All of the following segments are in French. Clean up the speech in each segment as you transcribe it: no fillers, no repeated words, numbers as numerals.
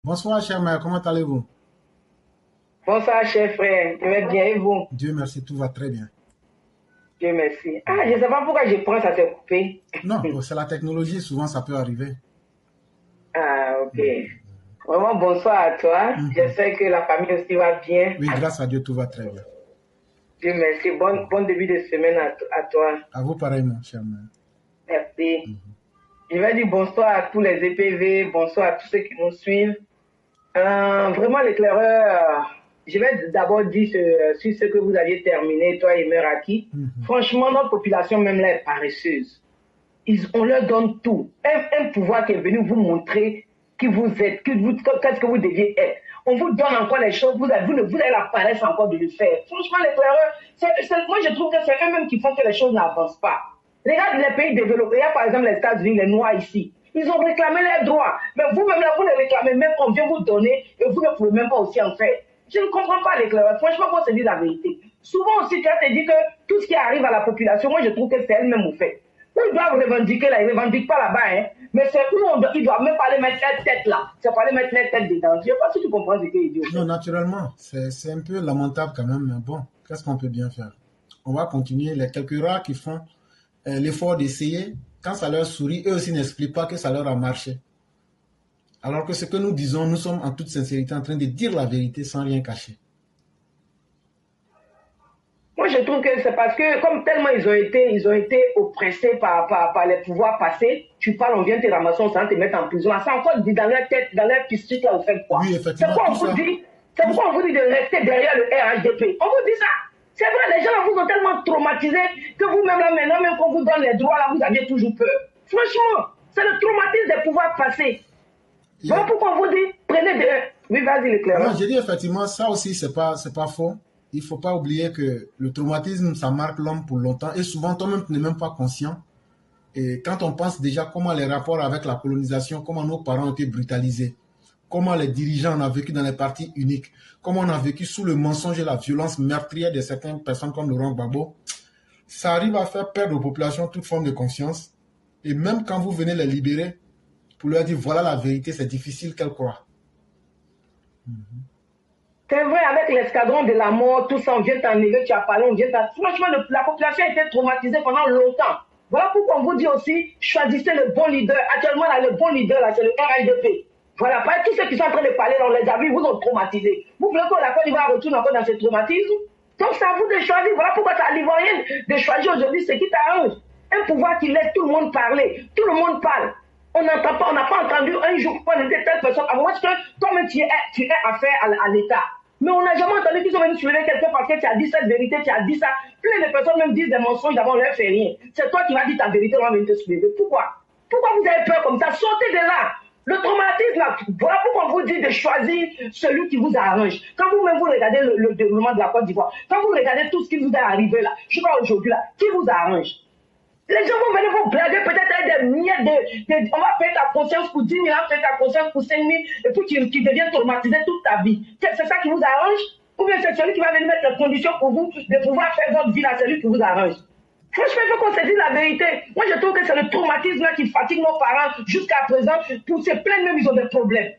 Bonsoir, cher mère, comment allez-vous? Bonsoir, cher frère. Je vais bien et vous? Dieu merci, tout va très bien. Dieu merci. Ah, je ne sais pas pourquoi je pense à se couper. Non, c'est la technologie, souvent ça peut arriver. Ah, ok. Vraiment, bonsoir à toi. Mhm. J'espère que la famille aussi va bien. Oui, grâce à Dieu, tout va très bien. Dieu merci. Bon début de semaine à toi. À vous pareillement, cher mère. Merci. Je vais dire bonsoir à tous les EPV, bonsoir à tous ceux qui nous suivent. Vraiment, l'éclaireur, je vais d'abord dire sur ce que vous aviez terminé, toi et Meraki. Franchement, notre population même là est paresseuse. On leur donne tout. Un pouvoir qui est venu vous montrer qui vous êtes, qu'est-ce que vous deviez être. On vous donne encore les choses, vous avez la paresse encore de le faire. Franchement, l'éclaireur, moi je trouve que c'est eux-mêmes qui font que les choses n'avancent pas. Regarde les pays développés, il y a par exemple les États-Unis, les Noirs ici. Ils ont réclamé leurs droits. Mais vous-même là, vous les réclamez même qu'on vient vous donner et vous ne pouvez même pas aussi en faire. Je ne comprends pas l'éclaireur. Franchement, qu'on se dise la vérité. Souvent aussi, tu as te dit que tout ce qui arrive à la population, moi je trouve que c'est elle-même au fait. Où ils doivent revendiquer là, ils ne revendiquent pas là-bas, hein. Mais c'est où ils doivent même pas les mettre la tête là. C'est pas les mettre la tête dedans. Je ne sais pas si tu comprends ce que je dis. Non, naturellement, c'est un peu lamentable quand même, mais bon, qu'est-ce qu'on peut bien faire? On va continuer. Les quelques rares qui font l'effort d'essayer, quand ça leur sourit, eux aussi n'expliquent pas que ça leur a marché. Alors que ce que nous disons, nous sommes en toute sincérité en train de dire la vérité sans rien cacher. Moi, je trouve que c'est parce que, comme tellement ils ont été oppressés par les pouvoirs passés, tu parles, on vient te ramasser, on s'en te mettre en prison. Ça encore dit dans leur tête, dans leur piscine, là, vous faites quoi? Oui, C'est effectivement, pourquoi tout ça. c'est pourquoi on vous dit de rester derrière le RHDP. On vous dit ça. C'est vrai, les gens là vous ont tellement traumatisé que vous-même là, maintenant, même quand vous donne les droits là, vous aviez toujours peur. Franchement, c'est le traumatisme des pouvoirs passés. Voilà pourquoi on vous dit, prenez de... Oui, vas-y, l'éclaireur. Non, j'ai dit effectivement, ça aussi, c'est pas faux. Il faut pas oublier que le traumatisme, ça marque l'homme pour longtemps. Et souvent, toi-même, tu n'es même pas conscient. Et quand on pense déjà comment les rapports avec la colonisation, comment nos parents ont été brutalisés, comment les dirigeants ont vécu dans les partis uniques, comment on a vécu sous le mensonge et la violence meurtrière de certaines personnes comme Laurent Gbagbo, ça arrive à faire perdre aux populations toute forme de conscience. Et même quand vous venez les libérer, pour leur dire voilà la vérité, c'est difficile qu'elles croient. C'est vrai, avec l'escadron de la mort, tout ça, on vient t'enlever, tu as parlé, on vient t'enlever. Franchement, la population a été traumatisée pendant longtemps. Voilà pourquoi on vous dit aussi, choisissez le bon leader. Actuellement, là, le bon leader, là, c'est le RHDP. Voilà, pas tous ceux qui sont en train de parler, on les a vus, vous ont traumatisé. Vous voulez que la Côte d'Ivoire retourne encore dans ce traumatisme? Donc, c'est à vous de choisir. Voilà pourquoi c'est à l'Ivoirienne de choisir aujourd'hui ce qui t'arrange. Un pouvoir qui laisse tout le monde parler. Tout le monde parle. On n'entend pas, on n'a pas entendu un jour qu'on était telle personne. À moins que toi-même tu aies affaire à l'État. Mais on n'a jamais entendu qu'ils sont venus soulever quelqu'un parce que tu as dit cette vérité, tu as dit ça. Plein de personnes même disent des mensonges d'abord, on ne leur fait rien. C'est toi qui vas dire ta vérité, on va venir te soulever. Pourquoi? Pourquoi vous avez peur comme ça? Sortez de là. Le traumatisme, là, voilà pourquoi on vous dit de choisir celui qui vous arrange. Quand vous-même vous regardez le développement de la Côte d'Ivoire, quand vous regardez tout ce qui vous est arrivé là, je sais pas aujourd'hui là, qui vous arrange? Les gens vont venir vous blaguer peut-être avec des miettes on va payer ta conscience pour 10 000, on va payer ta conscience pour 5 000, et puis tu deviens traumatisé toute ta vie. C'est ça qui vous arrange? Ou bien c'est celui qui va venir mettre les conditions pour vous de pouvoir faire votre vie là, celui qui vous arrange? Franchement, il faut qu'on se dise la vérité. Moi, je trouve que c'est le traumatisme là qui fatigue nos parents jusqu'à présent. Pour se plaindre, même, ils ont des problèmes.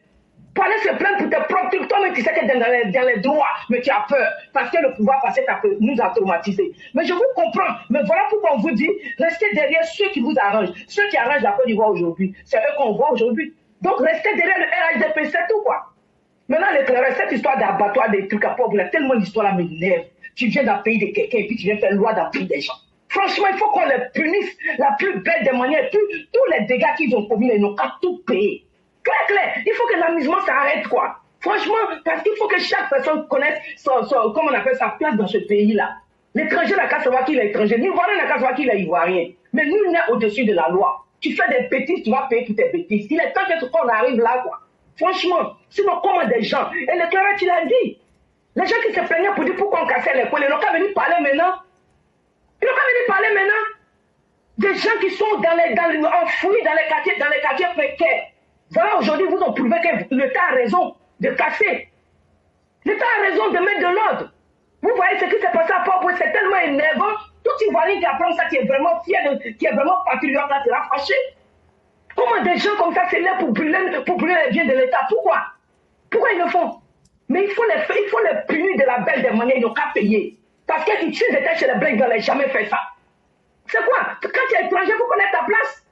Pour aller se plaindre pour tes propres, toi-même tu sais que dans les droits, mais tu as peur parce que le pouvoir passé nous a traumatisés. Mais je vous comprends. Mais voilà pourquoi on vous dit, restez derrière ceux qui vous arrangent, ceux qui arrangent la Côte d'Ivoire aujourd'hui. C'est eux qu'on voit aujourd'hui. Donc restez derrière le RHDP, c'est tout quoi. Maintenant, l'éclaireur, cette histoire d'abattoir des trucs à pauvres, tellement l'histoire là m'énerve. Tu viens d'un pays de quelqu'un et puis tu viens faire loi dans le pays des gens. Franchement, il faut qu'on les punisse la plus belle des manières. Et puis, tous les dégâts qu'ils ont commis, ils n'ont qu'à tout payer. Clair. Il faut que l'amusement s'arrête, quoi. Franchement, parce qu'il faut que chaque personne connaisse comment on appelle sa place dans ce pays-là. L'étranger n'a qu'à savoir qu'il est étranger. L'Ivoirien n'a qu'à savoir qu'il est Ivoirien. Mais nul n'est au-dessus de la loi. Tu fais des bêtises, tu vas payer pour tes bêtises. Il est temps qu'on arrive là, quoi. Franchement, sinon, comment des gens. Et le Clara, tu l'as dit. Les gens qui se plaignaient pour dire pourquoi on cassait l'école, ils n'ont qu'à venir parler maintenant. Ils n'ont qu'à venir parler maintenant. Des gens qui sont enfouis dans les quartiers précaires. Voilà, aujourd'hui, vous ont prouvé que l'État a raison de casser. L'État a raison de mettre de l'ordre. Vous voyez ce qui s'est passé à Port-Bouet, c'est tellement énervant. Tout Ivoirien qui apprend ça, qui est vraiment fier, qui est vraiment patriote, là, sera fâché. Comment des gens comme ça s'élèvent pour brûler les biens de l'État? Pourquoi? Pourquoi ils le font? Mais il faut les punir de la belle des manières, ils n'ont qu'à payer. Parce que si j'étais chez les Blacks, ils n'auraient jamais fait ça. C'est quoi? Quand tu es étranger, il faut connaître ta place.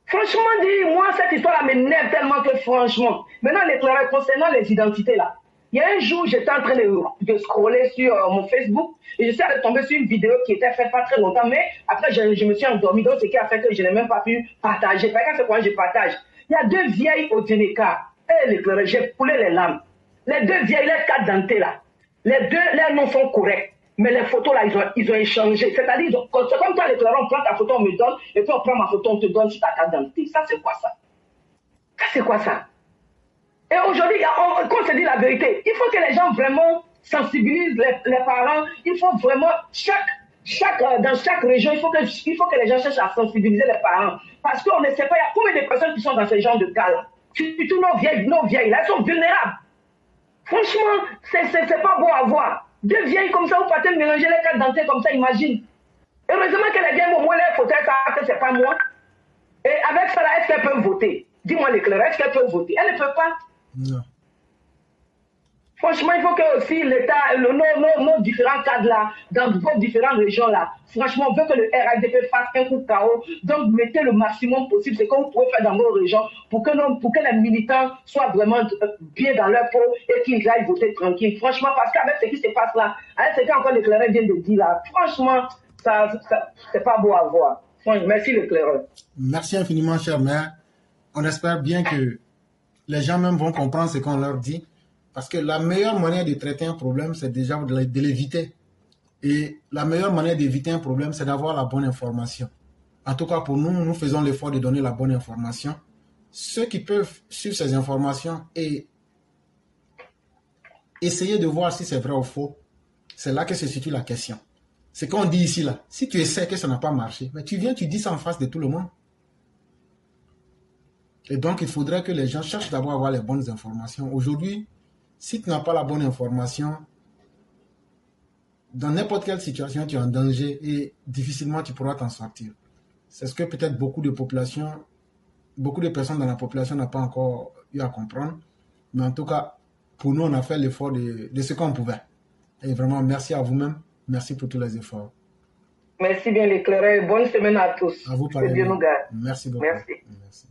Franchement, moi, cette histoire-là m'énerve tellement que franchement. Maintenant, l'éclairage concernant les identités là. Il y a un jour, j'étais en train de scroller sur mon Facebook et je suis allé tomber sur une vidéo qui était faite pas très longtemps, mais après, je me suis endormi. Donc, ce qui a fait que je n'ai même pas pu partager. Parce que c'est quoi, je partage. Il y a deux vieilles au Sénégal. Et l'éclairage, j'ai coulé les larmes. Les deux vieilles, les quatre dentées là. Les deux, leurs noms sont corrects. Mais les photos là, ils ont échangé. C'est-à-dire, c'est comme toi, l'éclairage, on prend ta photo, on me donne, et puis on prend ma photo, on te donne sur ta carte d'identité. Ça, c'est quoi ça? Ça, c'est quoi ça? Et aujourd'hui, qu'on se dit la vérité, il faut que les gens vraiment sensibilisent les parents. Il faut vraiment, dans chaque région, il faut que les gens cherchent à sensibiliser les parents. Parce qu'on ne sait pas, il y a combien de personnes qui sont dans ce genre de cas-là. Surtout nos vieilles, là, elles sont vulnérables. Franchement, c'est pas beau à voir. Deux vieilles comme ça, vous partez mélanger les cartes dentées comme ça, imagine. Heureusement que les vieilles, au moins, les fauteuils savent que c'est pas moi. Et avec ça, là, est-ce qu'elles peuvent voter? Dis-moi l'éclairage, est-ce qu'elles peuvent voter? Elles ne peuvent pas. Non. Franchement, il faut que aussi l'État, nos différents cadres là, dans vos différentes régions là, franchement, on veut que le RADP fasse un coup de chaos. Donc, mettez le maximum possible, c'est ce que vous pouvez faire dans vos régions pour que les militants soient vraiment bien dans leur peau et qu'ils aillent voter tranquille. Franchement, parce qu'avec ce qui se passe là, avec ce qu'encore l'éclaireur vient de dire là, franchement, ça c'est pas beau à voir. Merci l'éclaireur. Merci infiniment, cher maire. On espère bien que les gens même vont comprendre ce qu'on leur dit. Parce que la meilleure manière de traiter un problème, c'est déjà de l'éviter. Et la meilleure manière d'éviter un problème, c'est d'avoir la bonne information. En tout cas, pour nous, nous faisons l'effort de donner la bonne information. Ceux qui peuvent suivre ces informations et essayer de voir si c'est vrai ou faux, c'est là que se situe la question. C'est qu'on dit ici, là, si tu essaies que ça n'a pas marché, mais tu viens, tu dis ça en face de tout le monde. Et donc, il faudrait que les gens cherchent d'abord à avoir les bonnes informations. Aujourd'hui, si tu n'as pas la bonne information, dans n'importe quelle situation, tu es en danger et difficilement tu pourras t'en sortir. C'est ce que peut-être beaucoup de personnes dans la population n'ont pas encore eu à comprendre. Mais en tout cas, pour nous, on a fait l'effort de ce qu'on pouvait. Et vraiment, merci à vous-même. Merci pour tous les efforts. Merci bien l'éclaireur. Bonne semaine à tous. À vous, pareil. Que Dieu nous garde. Merci beaucoup. Merci. Merci.